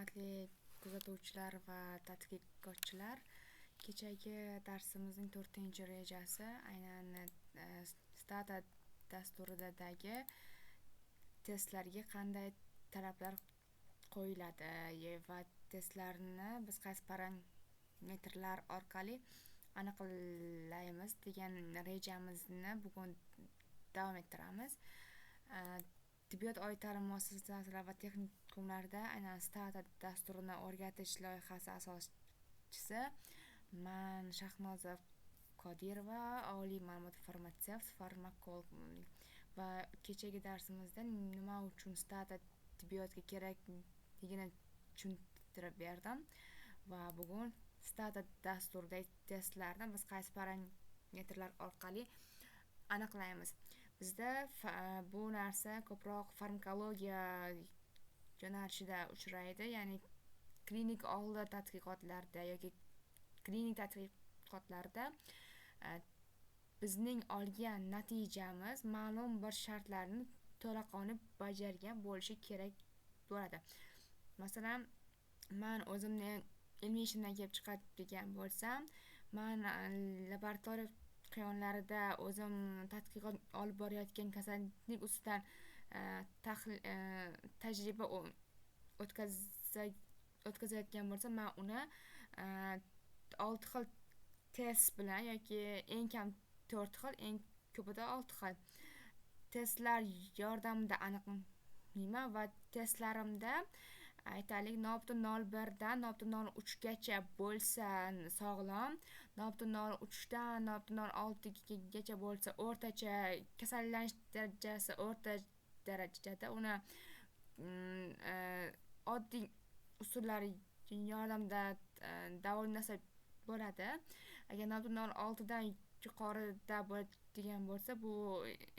Hurmatli kuzatuvchilar va tadqiqotchilar, kechagi darsimizning 4-rejasi aynan Stata dasturidagi testlarga qanday talablar qo'yiladi va testlarni biz qaysi parametrlar orqali aniqlaymiz degan rejamizni bugun davom ettiramiz. Tibbiyot oliy ta'lim muassasalari va texnikumlarda aynan Stata dasturini o'rgatish loyihasi asoschisi man Shahnoza Qodirova, oliy ma'lumot farmatsevt, farmakolog va kechagi darsimizda nima uchun Stata tibbiyotga kerakligini tushuntirib berdim va bugun Stata dasturidagi testlarni biz qaysi parametrlar orqali aniqlaymiz. Bizda bu narsa ko'proq farmakologiya yo'nalishida uchraydi, ya'ni klinik oldi tadqiqotlarda yoki klinik tadqiqotlarda bizning olgan natijamiz ma'lum bir shartlarni to'laqonli bajargan bo'lishi kerak bo'ladi. Masalan, man o'zimni ilmiy ishimdan kelib chiqadigan bo'lsam, man laboratoriya hayvonlarida o'zim tadqiqot olib borayotgan kasallik ustidan tajriba o'tkazayotgan bo'lsam, man uni 6 xil test bilan yoki eng kam 4 xil, eng ko'pida 6 xil testlar yordamida aniqlayman va testlarimda aytaylik 0.01 dan 0.03 gacha bo'lsa sog'lom, 0.03 dan 0.06 gacha bo'lsa o'rtacha, kasallanish darajasi o'rta darajada, uni oddiy usullar yordamida davolasa bo'ladi. Agar 0.06 dan yuqorida bo'ladigan bo'lsa, bu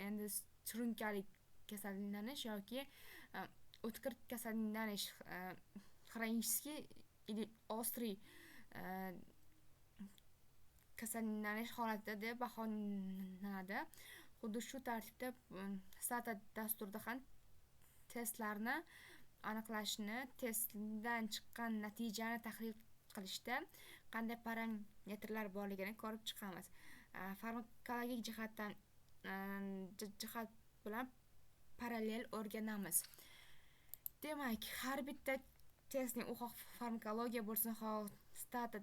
endi surunkali kasallanish yoki o'tkir kasallanish, xronический или острый kasallanish holati deb baholanadi. Xuddi shu tartibda Stata dasturida ham testlarni aniqlashni, testdan chiqqan natijani tahlil qilishda qanday parametrlar borligini ko'rib chiqamiz. Farmakologik jihat bilan parallel o'rganamiz. Demak, har bitta testning farmakologiya bo'lsin, Stata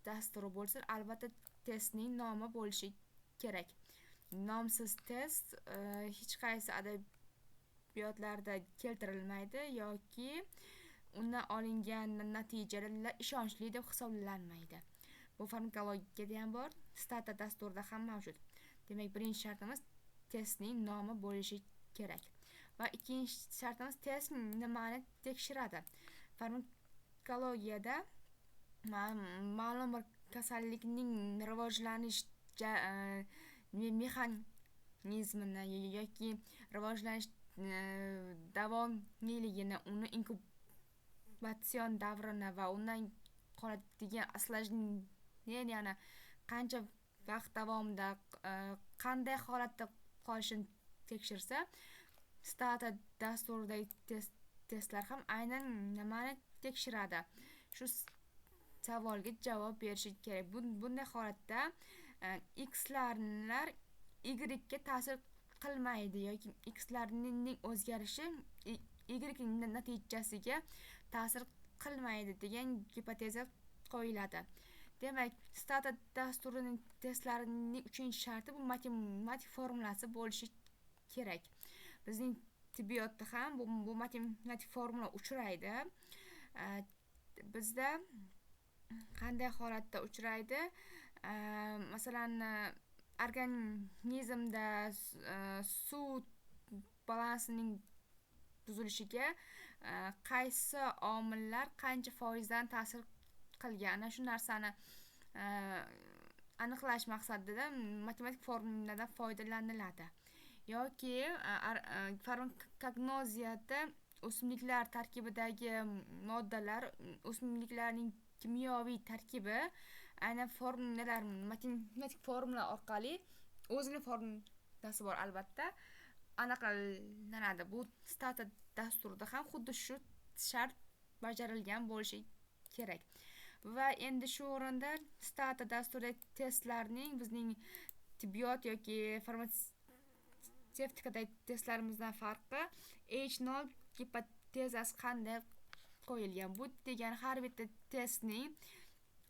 dasturi bo'lsin, albatta testning nomi bo'lishi kerak. Nomsiz test hech qaysi adabiyotlarda keltirilmaydi yoki undan olingan natijalar ishonchli deb hisoblanmaydi. Bu farmakologiyada ham bor, Stata dasturida ham mavjud. Demak, birinchi shartimiz testning nomi bo'lishi kerak. Va ikkinchi shartimiz test nimani tekshiradi. Farmakologiyada ma'lum bir kasallikning rivojlanish mexanizmini yoki rivojlanish davomiyligini, uni inkubatsion davrini va undan qoladigan осложненияni qancha vaqt davomida qanday holatda qolishini tekshirsa, Stata dasturidagi testlar ham aynan nimani tekshiradi? Shu savolga javob berishi kerak. Bunday holatda x'lar y ga ta'sir qilmaydi yoki x'larning o'zgarishi y natijasiga ta'sir qilmaydi degan gipoteza qo'yiladi. Demak, Stata dasturining testlarining 3-sharti bu matematik formulasi bo'lishi kerak. Bizning tibbiyotda ham bu matematik formula uchraydi. Bizda qanday holatda uchraydi? Masalan, organizmda suv balansining buzilishiga qaysi omillar qancha foizdan ta'sir qilgan, shu narsani aniqlash maqsadida matematik formuladan foydalaniladi. Yoki farmakognoziyada o'simliklar tarkibidagi moddalar, o'simliklarning kimyoviy tarkibi aynan formulalar, matematik formula orqali, o'zini formulasi bor albatta, aniqlanadi. Bu Stata dasturida ham xuddi shu shart bajarilgan bo'lishi kerak. Va endi shu o'rinda stata dasturi testlarning bizning tibbiyot yoki farmatsevtikadagi testlarimizdan farqi H0 gipotezasi qanday qo'yilgan. Bu degani har bitta testning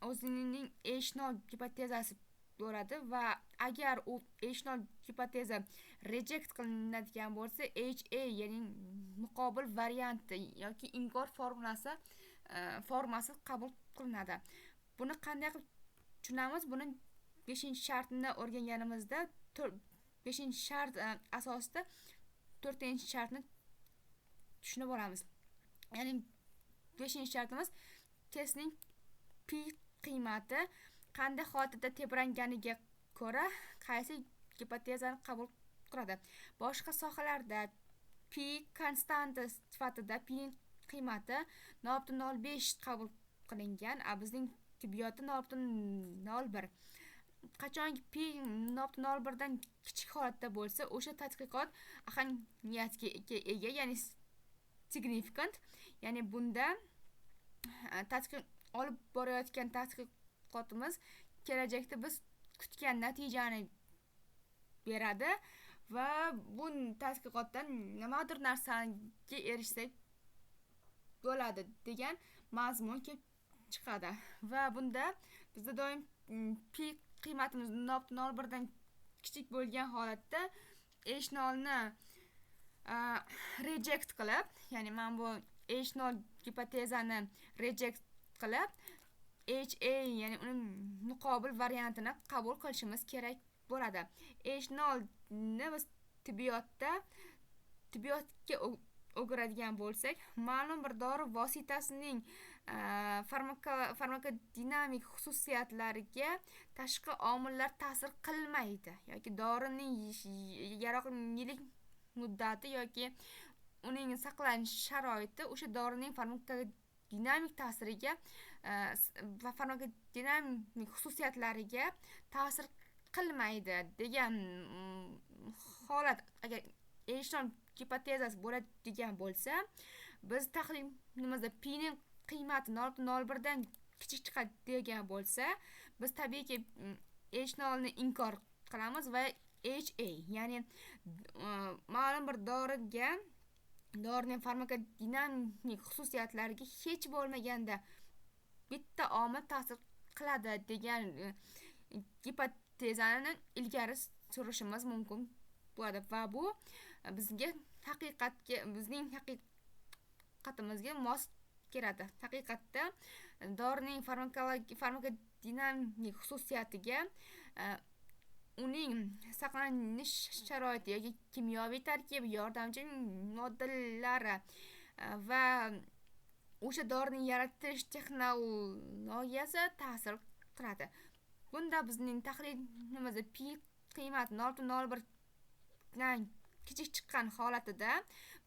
o'zining H0 gipotezasi bo'ladi va agar u H0 gipoteza reject qilinadigan bo'lsa, HA ya'ni muqobil varianti yoki inkor formasi qabul qilinadi. Buni qanday qilib tushunamiz? Buni 5-shartni o'rganganimizda 5-shart asosida 4-shartni tushunib olamiz. Ya'ni 5-shartimiz testning P qiymati qanday holatda tebranganiga ko'ra qaysi gipotezani qabul qiladi. Boshqa sohalarda P konstanta sifatida P qiymati 0.05 qabul qilingan, bizning tibbiyotda 0.01. Qachonki P 0.01 dan kichik holatda bo'lsa, o'sha tadqiqot ahamiyatga ega, ya'ni significant. Ya'ni bunda olib borayotgan tadqiqotimiz kelajakda biz kutgan natijani beradi va bu tadqiqotdan nimadir narsaga erishsak bo'ladi degan mazmun kelib chiqadi. Va bunda bizda doim P qiymatimiz 0.01 dan kichik bo'lgan holatda H0 ni reject qilib, ya'ni men bu H0 gipotezani reject qilib HA ya'ni uning muqobil variantini qabul qilishimiz kerak bo'ladi. H0 ni biz tibbiyotga o'giradigan bo'lsak, ma'lum bir dori vositasining farmakodinamik xususiyatlariga tashqi omillar ta'sir qilmaydi yoki dorining yaroqlilik muddati yoki uning saqlanish sharoiti o'sha dorining farmakodinamik ta'siriga va farmakodinamik xususiyatlariga ta'sir qilmaydi degan holat agar H0 gipotezasi bo'ladigan bo'lsa, biz tahlilimizda P ning qiymati 0.01 dan kichik chiqadi degan bo'lsa, biz tabiiyki H0 ni inkor qilamiz va HA ya'ni ma'lum bir dorining farmakodinamik xususiyatlariga hech bo'lmaganda bitta omil ta'sir qiladi degan gipotezani ilgari surishimiz mumkin bo'ladi va bu bizning haqiqatimizga mos keladi. Haqiqatda dorining farmakodinamik xususiyatiga uning saqlanish sharoiti yoki kimyoviy tarkibi, yordamchi moddalari va o'sha dorining yaratilish texnologiyasi ta'sir qiladi. Bunda bizning tahlilimizda P qiymati 0.01 dan kichik chiqqan holatida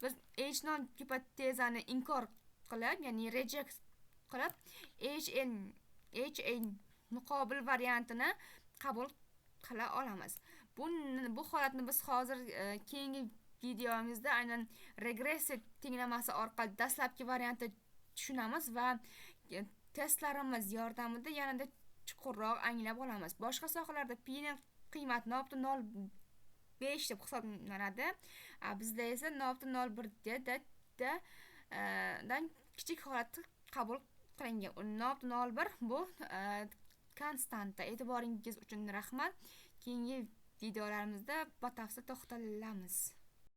biz H0 gipotezani inkor qilib, ya'ni reject qilib HA muqobil variantini qabul qila olamiz. Bu holatni biz hozir keyingi videomizda aynan regressiya tenglamasi orqali dastlabki variantni tushunamiz va testlarimiz yordamida yanada chuqurroq anglab olamiz. Boshqa sohalarda P ning qiymati 0.05 deb hisoblanadi. Bizda esa 0.01 dan kichik holatda qabul qilingan. 0.01 bu konstanta. E'tiboringiz uchun rahmat. Keyingi videolarimizda batafsil to'xtalamiz.